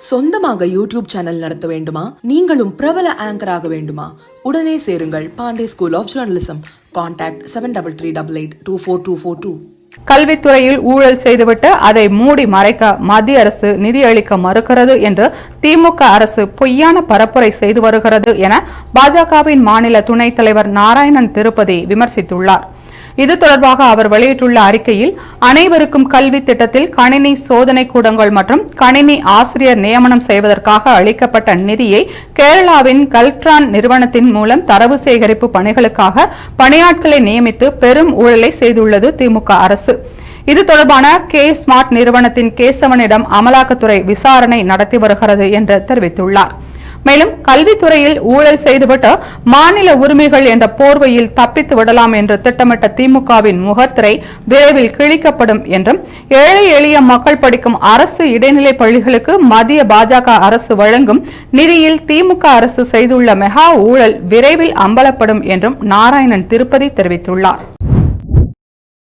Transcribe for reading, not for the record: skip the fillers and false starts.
சொந்தமாக YouTube channel நடத்த வேண்டுமா? நீங்களும் பிரபல ஆங்கர் ஆக வேண்டுமா? உடனே சேருங்கள் Pandey school of journalism. Contact 7388242242. கல்வித்துறையில் ஊழல் செய்துவிட்டு அதை மூடி மறைக்க மத்திய அரசு நிதி அளிக்க மறுக்கிறது என்று திமுக அரசு பொய்யான பரப்புரை செய்து வருகிறது என பாஜகவின் மாநில துணைத் தலைவர் நாராயணன் திருப்பதி விமர்சித்துள்ளார். இது தொடர்பாக அவர் வெளியிட்டுள்ள அறிக்கையில், அனைவருக்கும் கல்வி திட்டத்தில் கணினி சோதனை கூடங்கள் மற்றும் கணினி ஆசிரியர் நியமனம் செய்வதற்காக அளிக்கப்பட்ட நிதியை கேரளாவின் கல்ட்ரான் நிறுவனத்தின் மூலம் தரவு சேகரிப்பு பணிகளுக்காக பணியாட்களை நியமித்து பெரும் ஊழலை செய்துள்ளது திமுக அரசு. இது தொடர்பான ஸ்மார்ட் நிறுவனத்தின் கேசவனிடம் அமலாக்கத்துறை விசாரணை நடத்தி வருகிறது என்று தெரிவித்துள்ளார். மேலும் கல்வித்துறையில் ஊழல் செய்துவிட்டு மாநில உரிமைகள் என்ற போர்வையில் தப்பித்து விடலாம் என்று திட்டமிட்ட திமுகவின் முகத்திரை விரைவில் கிழிக்கப்படும் என்றும், ஏழை எளிய மக்கள் படிக்கும் அரசு இடைநிலை பள்ளிகளுக்கு மத்திய பாஜக அரசு வழங்கும் நிதியில் திமுக அரசு செய்துள்ள மெகா ஊழல் விரைவில் அம்பலப்படும் என்றும் நாராயணன் திருப்பதி தெரிவித்துள்ளார்.